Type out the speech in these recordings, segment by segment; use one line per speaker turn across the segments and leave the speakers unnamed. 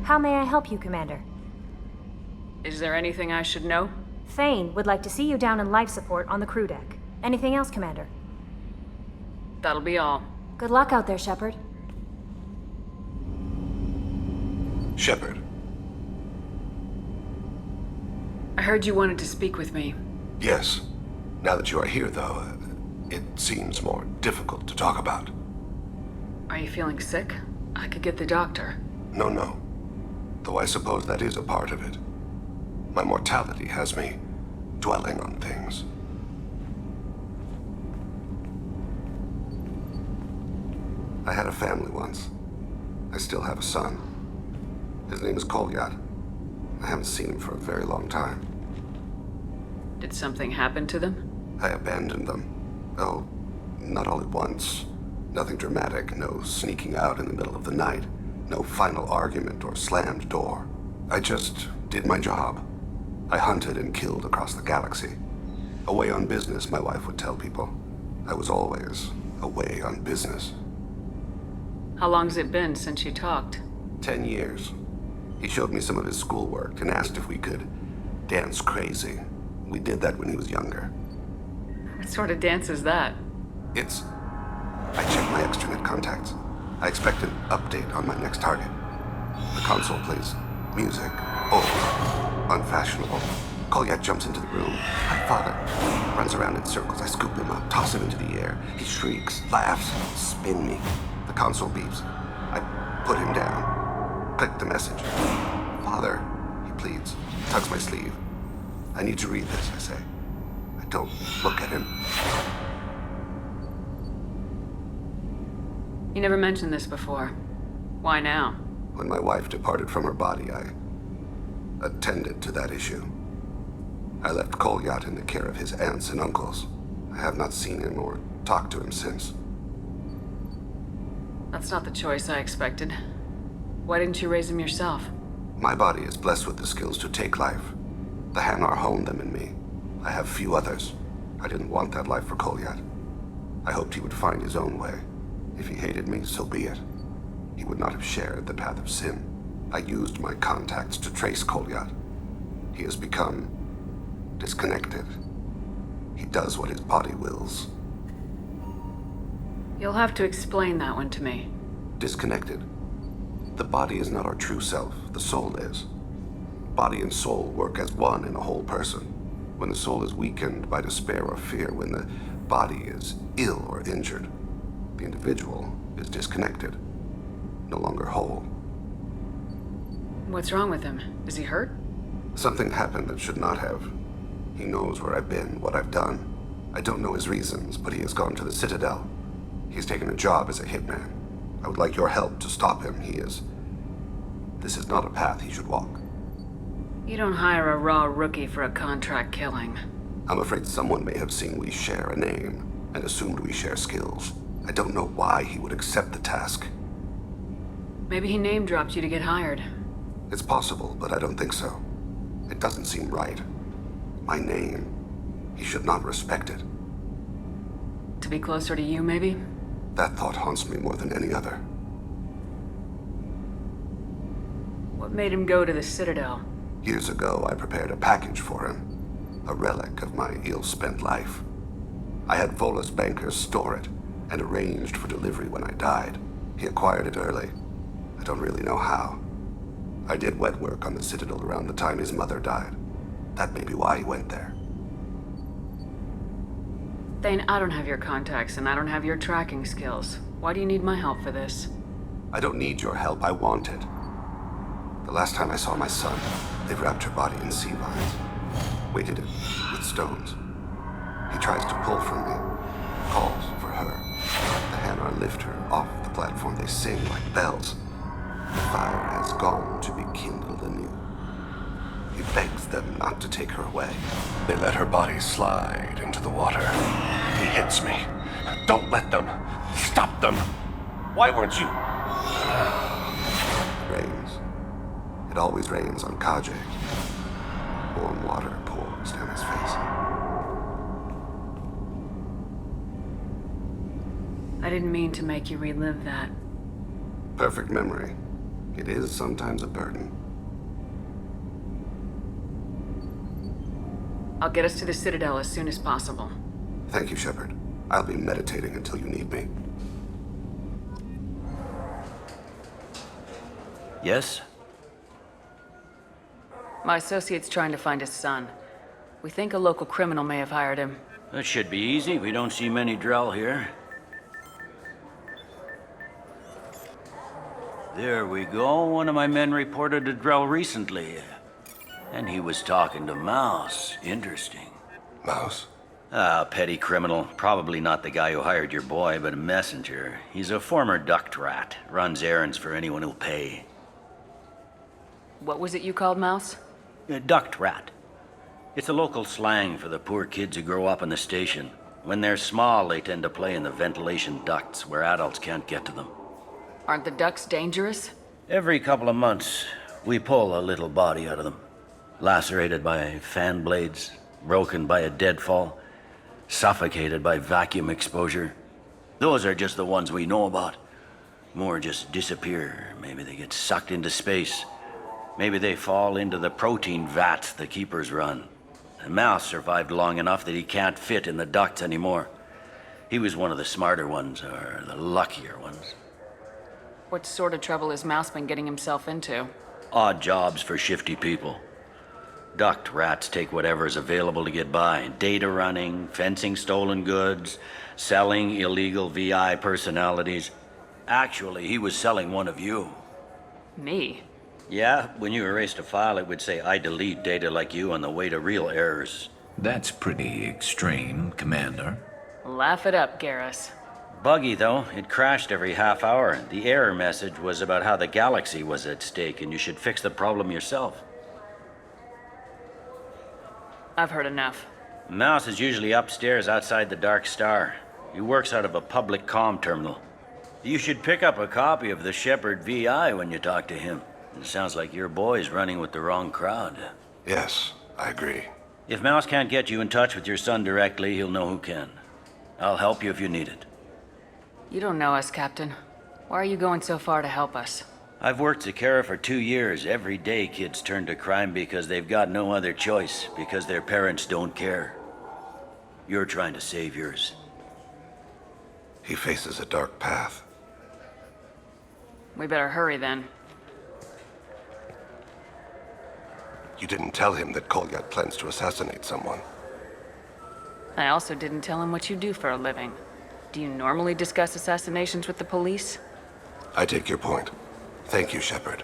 How may I help you, Commander?
Is there anything I should know?
Thane would like to see you down in life support on the crew deck. Anything else, Commander?
That'll be all.
Good luck out there, Shepard.
Shepard.
I heard you wanted to speak with me.
Yes. Now that you are here, though, it seems more difficult to talk about.
Are you feeling sick? I could get the doctor.
No. Though I suppose that is a part of it. My mortality has me dwelling on things. I had a family once. I still have a son. His name is Kolyat. I haven't seen him for a very long time.
Did something happen to them?
I abandoned them. Oh, not all at once. Nothing dramatic, no sneaking out in the middle of the night, no final argument or slammed door. I just did my job. I hunted and killed across the galaxy. Away on business, my wife would tell people. I was always away on business.
How long's it been since you talked?
10 years. He showed me some of his schoolwork and asked if we could dance crazy. We did that when he was younger.
What sort of dance is that?
It's... I checked my extranet contacts. I expect an update on my next target. The console plays music. Old. Unfashionable. Kolyat jumps into the room. My father runs around in circles. I scoop him up, toss him into the air. He shrieks, laughs, spin me. The console beeps. I put him down. Click the message. Father, he pleads. Tugs my sleeve. I need to read this, I say. I don't look at him.
You never mentioned this before. Why now?
When my wife departed from her body, I attended to that issue. I left Kolyat in the care of his aunts and uncles. I have not seen him or talked to him since.
That's not the choice I expected. Why didn't you raise him yourself?
My body is blessed with the skills to take life. The Hanar honed them in me. I have few others. I didn't want that life for Kolyat. I hoped he would find his own way. If he hated me, so be it. He would not have shared the path of sin. I used my contacts to trace Kolyat. He has become disconnected. He does what his body wills.
You'll have to explain that one to me.
Disconnected. The body is not our true self. The soul is. Body and soul work as one in a whole person. When the soul is weakened by despair or fear, when the body is ill or injured, the individual is disconnected, no longer whole.
What's wrong with him? Is he hurt?
Something happened that should not have. He knows where I've been, what I've done. I don't know his reasons, but he has gone to the Citadel. He's taken a job as a hitman. I would like your help to stop him. This is not a path he should walk.
You don't hire a raw rookie for a contract killing.
I'm afraid someone may have seen we share a name and assumed we share skills. I don't know why he would accept the task.
Maybe he name-dropped you to get hired.
It's possible, but I don't think so. It doesn't seem right. My name. He should not respect it.
To be closer to you, maybe?
That thought haunts me more than any other.
What made him go to the Citadel?
Years ago, I prepared a package for him. A relic of my ill-spent life. I had Volus bankers store it and arranged for delivery when I died. He acquired it early. I don't really know how. I did wet work on the Citadel around the time his mother died. That may be why he went there.
Thane, I don't have your contacts and I don't have your tracking skills. Why do you need my help for this?
I don't need your help. I want it. The last time I saw my son, they wrapped her body in sea vines, weighted it with stones. He tries to pull from me, calls for her. The Hanar lift her off the platform. They sing like bells. The fire has gone to be kindled anew. He begs them not to take her away. They let her body slide into the water. He hits me. Don't let them. Stop them. Why weren't you? It rains. It always rains on 𝐂𝐃. Warm water pours down his face.
I didn't mean to make you relive that.
Perfect memory. It is sometimes a burden.
I'll get us to the Citadel as soon as possible.
Thank you, Shepard. I'll be meditating until you need me.
Yes?
My associate's trying to find his son. We think a local criminal may have hired him.
That should be easy. We don't see many Drell here. There we go. One of my men reported a Drell recently. And he was talking to Mouse. Interesting.
Mouse?
Ah, petty criminal. Probably not the guy who hired your boy, but a messenger. He's a former duct rat. Runs errands for anyone who'll pay.
What was it you called Mouse?
A duct rat. It's a local slang for the poor kids who grow up in the station. When they're small, they tend to play in the ventilation ducts where adults can't get to them.
Aren't the ducks dangerous?
Every couple of months, we pull a little body out of them. Lacerated by fan blades, broken by a deadfall, suffocated by vacuum exposure. Those are just the ones we know about. More just disappear. Maybe they get sucked into space. Maybe they fall into the protein vats the keepers run. And Mouse survived long enough that he can't fit in the ducts anymore. He was one of the smarter ones, or the luckier ones.
What sort of trouble has Mouse been getting himself into?
Odd jobs for shifty people. Duct rats take whatever's available to get by. Data running, fencing stolen goods, selling illegal VI personalities. Actually, he was selling one of you.
Me?
Yeah, when you erased a file, it would say, I delete data like you on the way to real errors.
That's pretty extreme, Commander.
Laugh it up, Garrus.
Buggy, though. It crashed every half hour. The error message was about how the galaxy was at stake, and you should fix the problem yourself.
I've heard enough.
Mouse is usually upstairs outside the Dark Star. He works out of a public comm terminal. You should pick up a copy of the Shepard VI when you talk to him. It sounds like your boy's running with the wrong crowd.
Yes, I agree.
If Mouse can't get you in touch with your son directly, he'll know who can. I'll help you if you need it.
You don't know us, Captain. Why are you going so far to help us?
I've worked Zakera for 2 years. Every day kids turn to crime because they've got no other choice, because their parents don't care. You're trying to save yours.
He faces a dark path.
We better hurry then.
You didn't tell him that Kolyat plans to assassinate someone.
I also didn't tell him what you do for a living. Do you normally discuss assassinations with the police?
I take your point. Thank you, Shepard.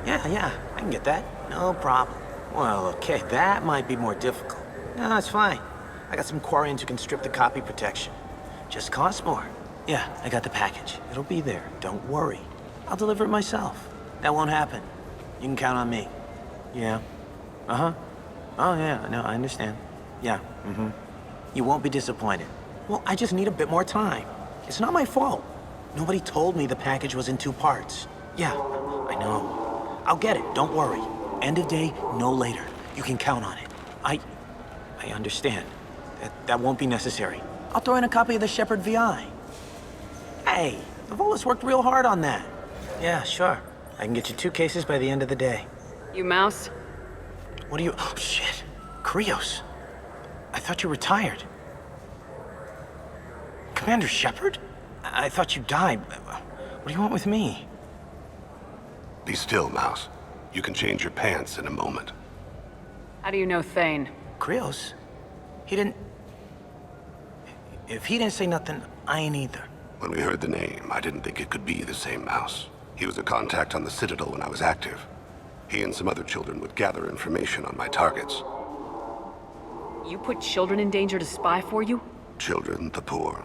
Yeah, I can get that. No problem. Well, okay, that might be more difficult. No, it's fine. I got some Quarians who can strip the copy protection. Just costs more. Yeah, I got the package. It'll be there. Don't worry. I'll deliver it myself. That won't happen. You can count on me. Yeah. Uh-huh. Oh, yeah, no, I understand. Yeah, mm-hmm. You won't be disappointed. Well, I just need a bit more time. It's not my fault. Nobody told me the package was in 2 parts. Yeah, I know. I'll get it, don't worry. End of day, no later. You can count on it. I understand. That won't be necessary. I'll throw in a copy of the Shepard VI. Hey, the Volus worked real hard on that. Yeah, sure. I can get you 2 cases by the end of the day.
You Mouse?
What are you... Oh, shit. Krios. I thought you retired. Commander Shepard? I thought you died. What do you want with me?
Be still, Mouse. You can change your pants in a moment.
How do you know Thane?
Krios? He didn't... If he didn't say nothing, I ain't either.
When we heard the name, I didn't think it could be the same Mouse. He was a contact on the Citadel when I was active. He and some other children would gather information on my targets.
You put children in danger to spy for you?
Children, the poor.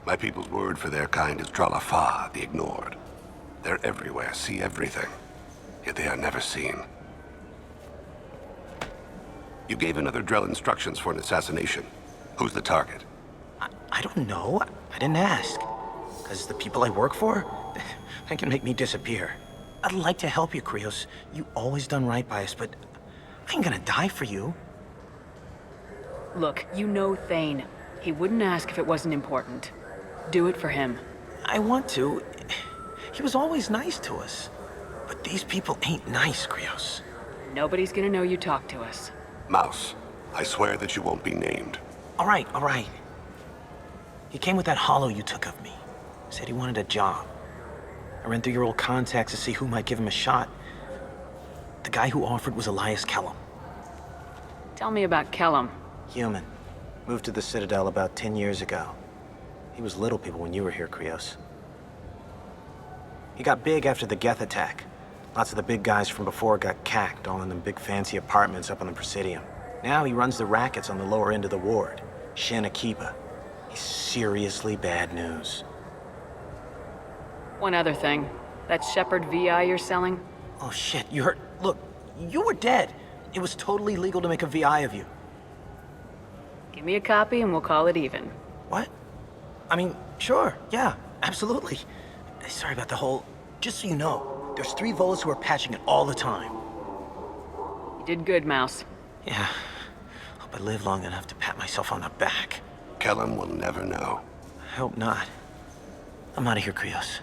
My people's word for their kind is Dralafa, the ignored. They're everywhere, see everything. Yet they are never seen. You gave another Drell instructions for an assassination. Who's the target?
I don't know. I didn't ask. Because the people I work for, they can make me disappear. I'd like to help you, Krios. You always done right by us, but I ain't gonna die for you.
Look, you know Thane. He wouldn't ask if it wasn't important. Do it for him.
I want to. He was always nice to us. But these people ain't nice, Krios.
Nobody's gonna know you talked to us.
Mouse, I swear that you won't be named.
All right, all right. He came with that hollow you took of me. Said he wanted a job. I ran through your old contacts to see who might give him a shot. The guy who offered was 𝐸𝐿.
Tell me about Kellum.
Human. Moved to the Citadel about 10 years ago. He was little people when you were here, Krios. He got big after the Geth attack. Lots of the big guys from before got cacked, all in them big fancy apartments up on the Presidium. Now he runs the rackets on the lower end of the ward. 𝐸𝐸. He's seriously bad news.
One other thing. That Shepherd VI you're selling?
Oh shit, you heard? Look, you were dead. It was totally legal to make a VI of you.
Give me a copy and we'll call it even.
What? I mean, sure, yeah, absolutely. Sorry about the whole... Just so you know, there's 3 Volus who are patching it all the time.
You did good, Mouse.
Yeah. Hope I live long enough to pat myself on the back.
Kellum will never know.
I hope not. I'm out of here, Krios.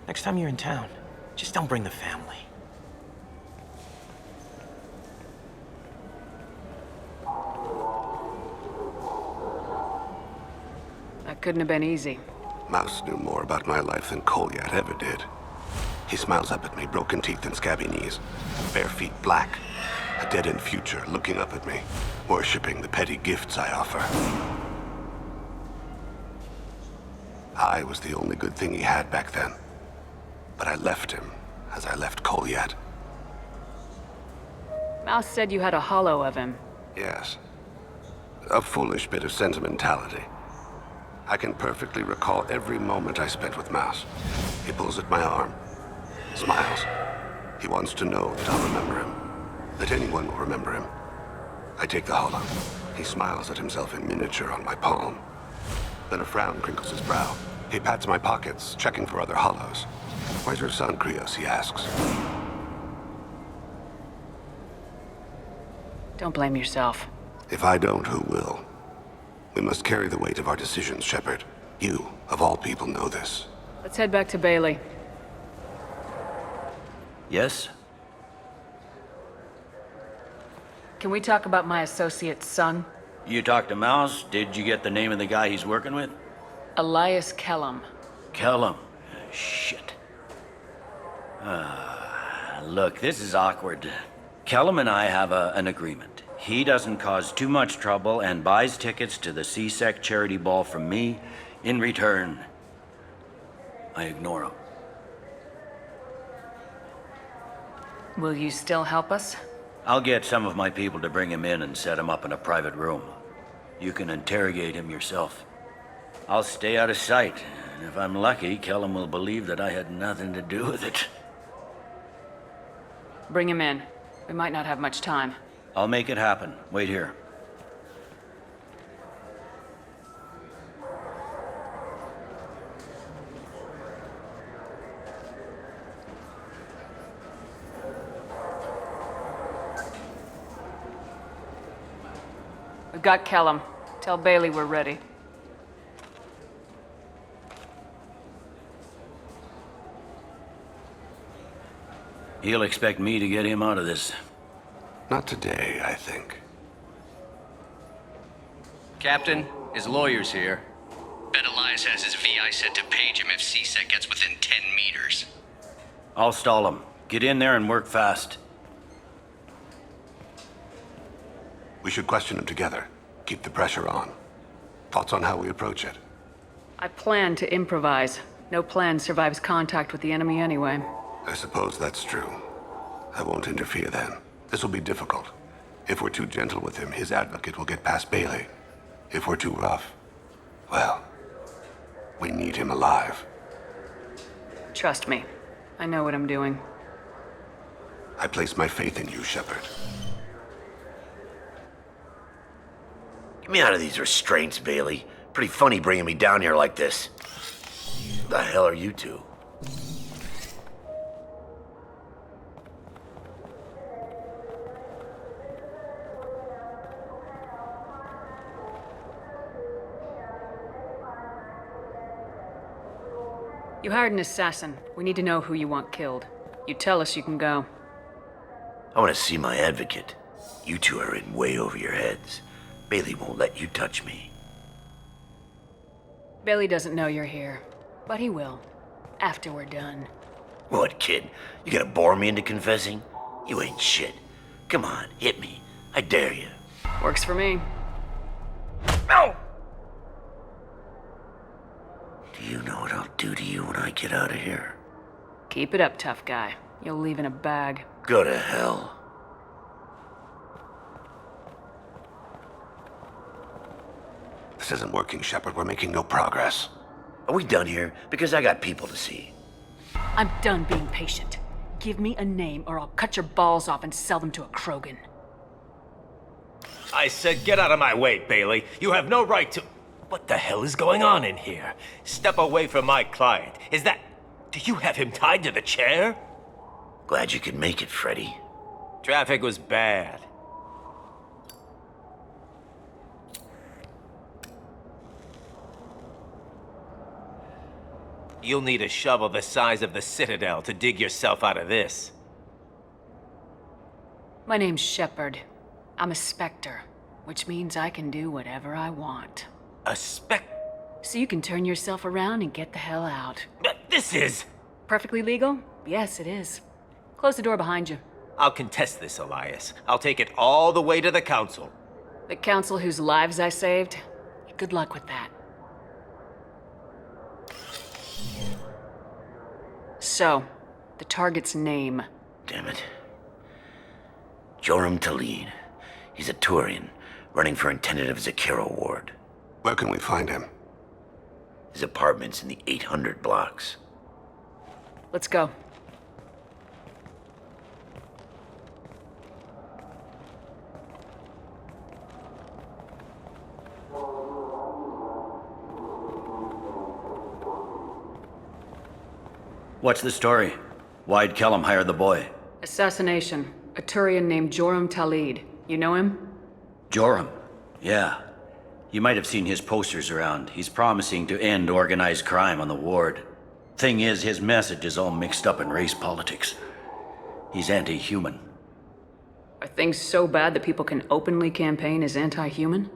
Next time you're in town, just don't bring the family.
That couldn't have been easy.
Mouse knew more about my life than 𝐂𝐿 ever did. He smiles up at me, broken teeth and scabby knees, bare feet black, a dead-end future looking up at me, worshipping the petty gifts I offer. I was the only good thing he had back then, but I left him as I left 𝐂𝐿.
Mouse said you had a hollow of him.
Yes. A foolish bit of sentimentality. I can perfectly recall every moment I spent with Mouse. He pulls at my arm, smiles. He wants to know that I'll remember him, that anyone will remember him. I take the hollow. He smiles at himself in miniature on my palm. Then a frown crinkles his brow. He pats my pockets, checking for other hollows. Where's your son, Krios? He asks.
Don't blame yourself.
If I don't, who will? We must carry the weight of our decisions, Shepard. You, of all people, know this.
Let's head back to Bailey.
Yes?
Can we talk about my associate's son?
You talked to Mouse? Did you get the name of the guy he's working with?
Elias Kellum.
Kellum. Shit. Look, this is awkward. Kellum and I have an agreement. He doesn't cause too much trouble and buys tickets to the CSEC charity ball from me. In return, I ignore him.
Will you still help us?
I'll get some of my people to bring him in and set him up in a private room. You can interrogate him yourself. I'll stay out of sight, and if I'm lucky, Kellum will believe that I had nothing to do with it.
Bring him in. We might not have much time.
I'll make it happen. Wait here.
We've got Kellum. Tell Bailey we're ready.
He'll expect me to get him out of this.
Not today, I think.
Captain, his lawyer's here. Bet Elias has his VI set to page him if CSEC gets within 10 meters.
I'll stall him. Get in there and work fast.
We should question him together. Keep the pressure on. Thoughts on how we approach it?
I plan to improvise. No plan survives contact with the enemy anyway.
I suppose that's true. I won't interfere then. This will be difficult. If we're too gentle with him, his advocate will get past Bailey. If we're too rough, well, we need him alive.
Trust me. I know what I'm doing.
I place my faith in you, Shepard.
Get me out of these restraints, Bailey. Pretty funny bringing me down here like this. The hell are you two?
You hired an assassin. We need to know who you want killed. You tell us, you can go.
I want to see my advocate. You two are in way over your heads. Bailey won't let you touch me.
Bailey doesn't know you're here, but he will. After we're done.
What, kid? You gonna bore me into confessing? You ain't shit. Come on, hit me. I dare you.
Works for me.
No! Do you know what I'll do to you when I get out of here?
Keep it up, tough guy. You'll leave in a bag.
Go to hell.
This isn't working, Shepard. We're making no progress.
Are we done here? Because I got people to see.
I'm done being patient. Give me a name or I'll cut your balls off and sell them to a Krogan.
I said get out of my way, Bailey. You have no right to... What the hell is going on in here? Step away from my client. Is that... Do you have him tied to the chair?
Glad you could make it, Freddy.
Traffic was bad. You'll need a shovel the size of the Citadel to dig yourself out of this.
My name's Shepard. I'm a Spectre, which means I can do whatever I want.
A spec...
So you can turn yourself around and get the hell out.
This is...
Perfectly legal? Yes, it is. Close the door behind you.
I'll contest this, Elias. I'll take it all the way to the Council.
The Council whose lives I saved? Good luck with that. So, the target's name.
Damn it. Joram Talid. He's a Turian, running for intendant of Zakera Ward.
Where can we find him?
His apartment's in the 800 blocks.
Let's go.
What's the story? Why'd Kellum hire the boy?
Assassination. A Turian named Joram Talid. You know him?
Joram? Yeah. You might have seen his posters around. He's promising to end organized crime on the ward. Thing is, his message is all mixed up in race politics. He's anti-human.
Are things so bad that people can openly campaign as anti-human?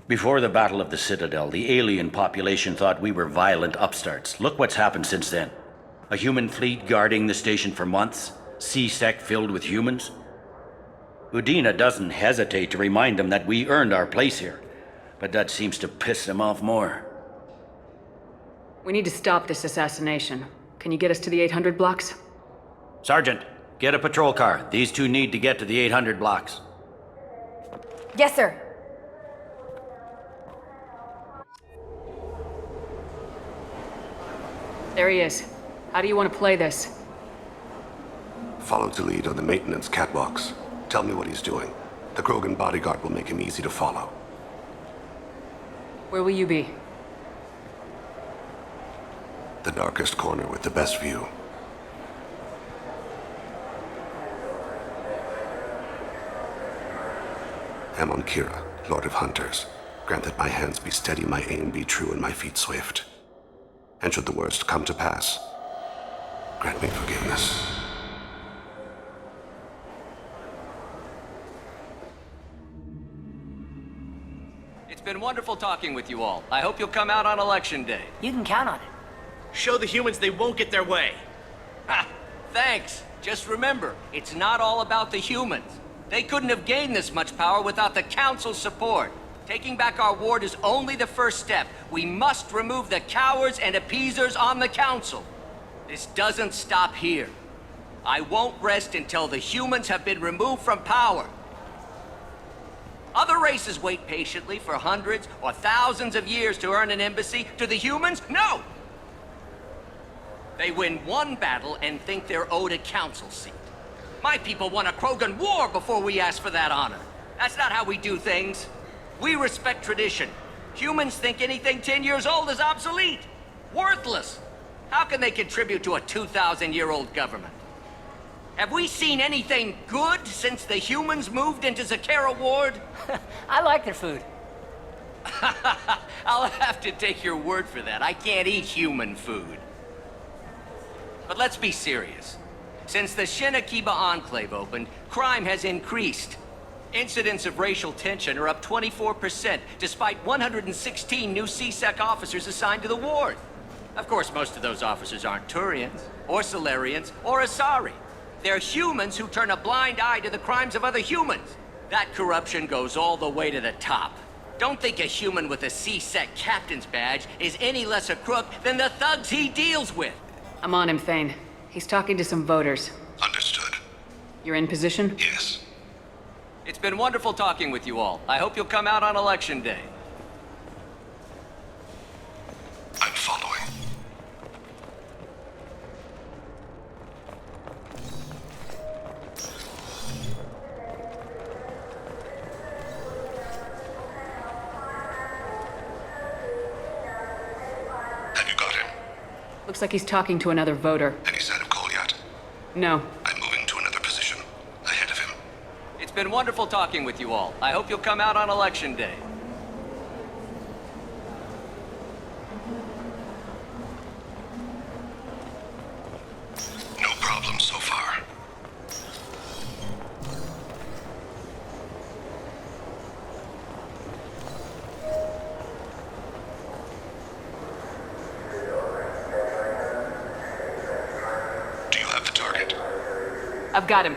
Before the Battle of the Citadel, the alien population thought we were violent upstarts. Look what's happened since then. A human fleet guarding the station for months, C-Sec filled with humans. Udina doesn't hesitate to remind them that we earned our place here, but that seems to piss them off more.
We need to stop this assassination. Can you get us to the 800 blocks?
Sergeant, get a patrol car. These two need to get to the 800 blocks.
Yes, sir.
There he is. How do you want to play this?
Follow Talid on the maintenance catwalks. Tell me what he's doing. The Krogan bodyguard will make him easy to follow.
Where will you be?
The darkest corner with the best view. Amon Kira, Lord of Hunters. Grant that my hands be steady, my aim be true, and my feet swift. And should the worst come to pass, grant me forgiveness.
It's been wonderful talking with you all. I hope you'll come out on Election Day.
You can count on it.
Show the humans they won't get their way.
Ha! Thanks. Just remember, it's not all about the humans. They couldn't have gained this much power without the Council's support. Taking back our ward is only the first step. We must remove the cowards and appeasers on the Council. This doesn't stop here. I won't rest until the humans have been removed from power. Other races wait patiently for hundreds or thousands of years to earn an embassy. To the humans, no! They win one battle and think they're owed a council seat. My people won a Krogan war before we asked for that honor. That's not how we do things. We respect tradition. Humans think anything 10 years old is obsolete, worthless. How can they contribute to a 2,000-year-old government? Have we seen anything good since the humans moved into Zakera Ward?
I like their food.
I'll have to take your word for that. I can't eat human food. But let's be serious. Since the 𝐂𝐃𝐃𝐈𝐒𝐿 opened, crime has increased. Incidents of racial tension are up 24%, despite 116 new CSEC officers assigned to the ward. Of course, most of those officers aren't Turians, or Solarians, or Asari. They're humans who turn a blind eye to the crimes of other humans. That corruption goes all the way to the top. Don't think a human with a CSEC captain's badge is any less a crook than the thugs he deals with.
I'm on him, Thane. He's talking to some voters.
Understood.
You're in position?
Yes.
It's been wonderful talking with you all. I hope you'll come out on Election Day.
I'm following. Have you got him?
Looks like he's talking to another voter.
Any sign of Cole yet?
No.
I'm moving to another position. Ahead of him.
It's been wonderful talking with you all. I hope you'll come out on Election Day.
No problem so far. Do you have the target?
I've got him.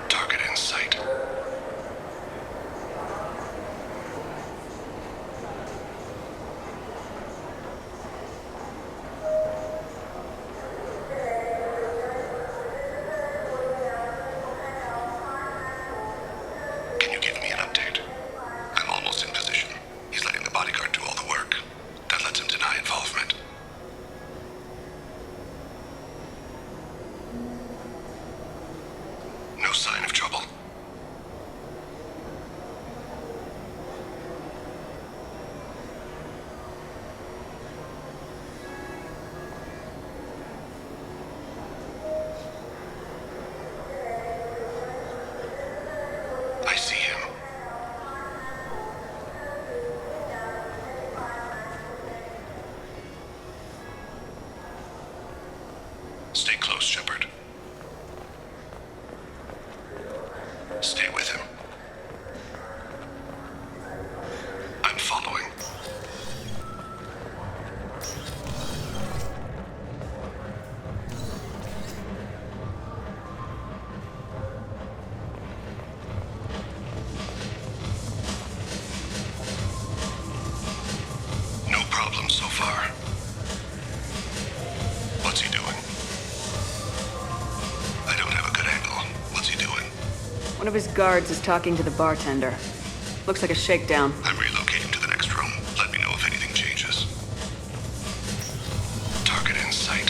Target in sight. Can you give me an update? I'm almost in position. He's letting the bodyguard do all the work. That lets him deny involvement. No sign of trouble. I see him. Stay close, Shepard. Stay with him. I'm following. No problem so far. What's he doing? I don't have a good angle. What's he doing?
One of his guards is talking to the bartender. Looks like a shakedown.
I'm relocating to the next room. Let me know if anything changes. Target in sight.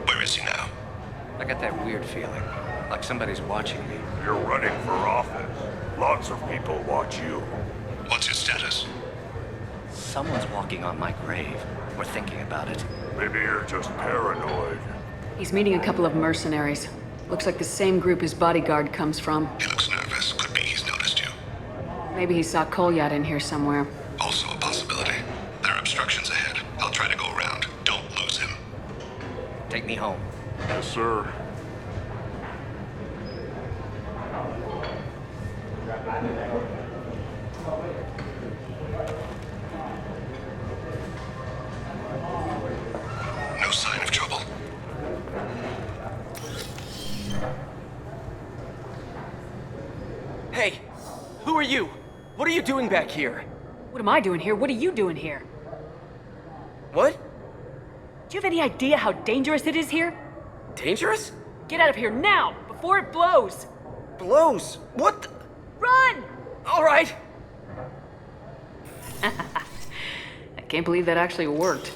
Where is he now?
I got that weird feeling, like somebody's watching me.
You're running for office. Lots of people watch you.
What's his status?
Someone's walking on my grave. We're thinking about it.
Maybe you're just paranoid.
He's meeting a couple of mercenaries. Looks like the same group his bodyguard comes from.
He looks nervous. Could be he's noticed you.
Maybe he saw Kolyat in here somewhere.
Also a possibility. There are obstructions ahead. I'll try to go around. Don't lose him.
Take me home.
Yes, sir.
No sign of trouble.
Hey, who are you? What are you doing back here?
What am I doing here? What are you doing here?
What?
Do you have any idea how dangerous it is here?
Dangerous?
Get out of here now, before it blows!
Blows? What the?
Run!
All right.
I can't believe that actually worked.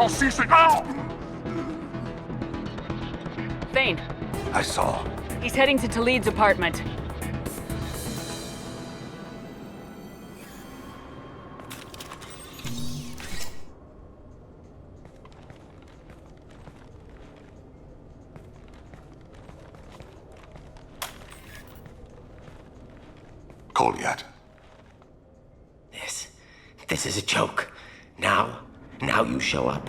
I'll cease it now!
Thane,
I saw.
he's heading to Talid's apartment.
Goliath.
This is a joke. Now you show up.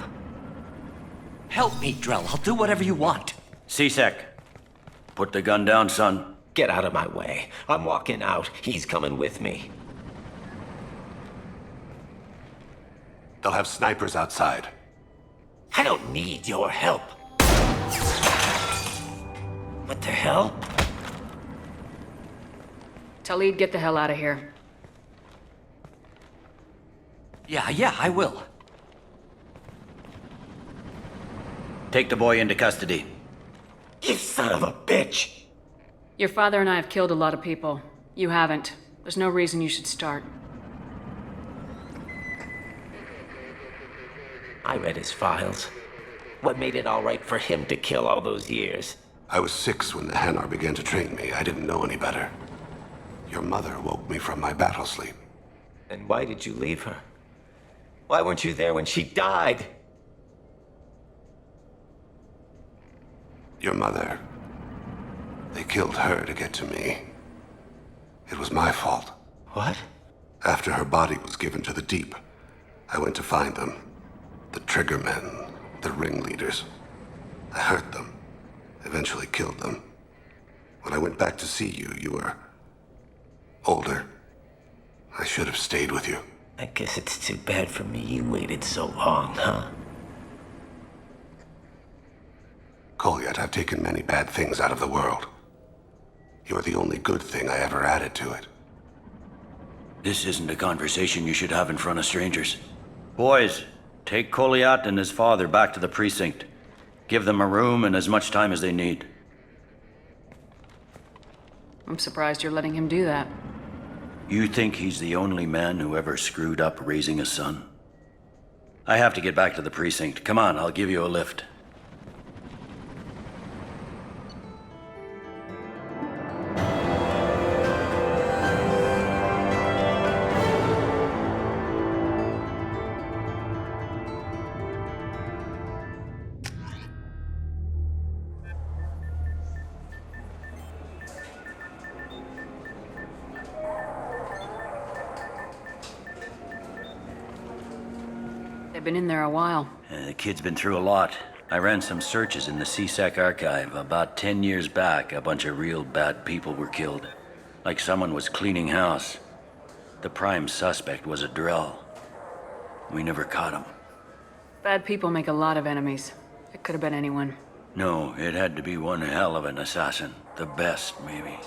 Help me, Drell. I'll do whatever you want.
𝐶SEC, put the gun down, son.
Get out of my way. I'm walking out. He's coming with me.
They'll have snipers outside.
I don't need your help. What the hell?
Talid, get the hell out of here.
Yeah, I will.
Take the boy into custody.
You son of a bitch!
Your father and I have killed a lot of people. You haven't. There's no reason you should start.
I read his files. What made it all right for him to kill all those years?
I was 6 when the Hanar began to train me. I didn't know any better. Your mother woke me from my battle sleep.
And why did you leave her? Why weren't you there when she died?
Your mother. They killed her to get to me. It was my fault.
What?
After her body was given to the Deep, I went to find them. The Triggermen, the ringleaders. I hurt them. Eventually killed them. When I went back to see you, you were older. I should have stayed with you.
I guess it's too bad for me you waited so long, huh?
Goliath, I've taken many bad things out of the world. You're the only good thing I ever added to it.
This isn't a conversation you should have in front of strangers. Boys, take Goliath and his father back to the precinct. Give them a room and as much time as they need.
I'm surprised you're letting him do that.
You think he's the only man who ever screwed up raising a son? I have to get back to the precinct. Come on, I'll give you a lift.
They've been in there a while.
The kid's been through a lot. I ran some searches in the 𝐶SEC archive. About 10 years back, a bunch of real bad people were killed. Like someone was cleaning house. The prime suspect was a Drell. We never caught him.
Bad people make a lot of enemies. It could have been anyone.
No, it had to be one hell of an assassin. The best, maybe.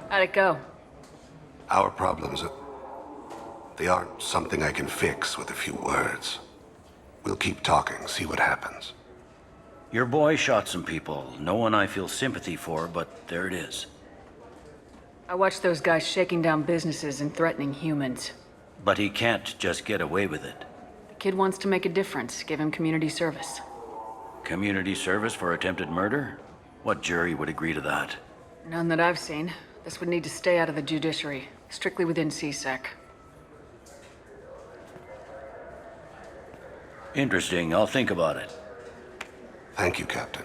How'd it go?
Our problems, they aren't something I can fix with a few words. We'll keep talking, see what happens.
Your boy shot some people. No one I feel sympathy for, but there it is.
I watched those guys shaking down businesses and threatening humans.
But he can't just get away with it.
The kid wants to make a difference. Give him community service.
Community service for attempted murder? What jury would agree to that?
None that I've seen. This would need to stay out of the judiciary, strictly within 𝐶SEC.
Interesting. I'll think about it.
Thank you, Captain.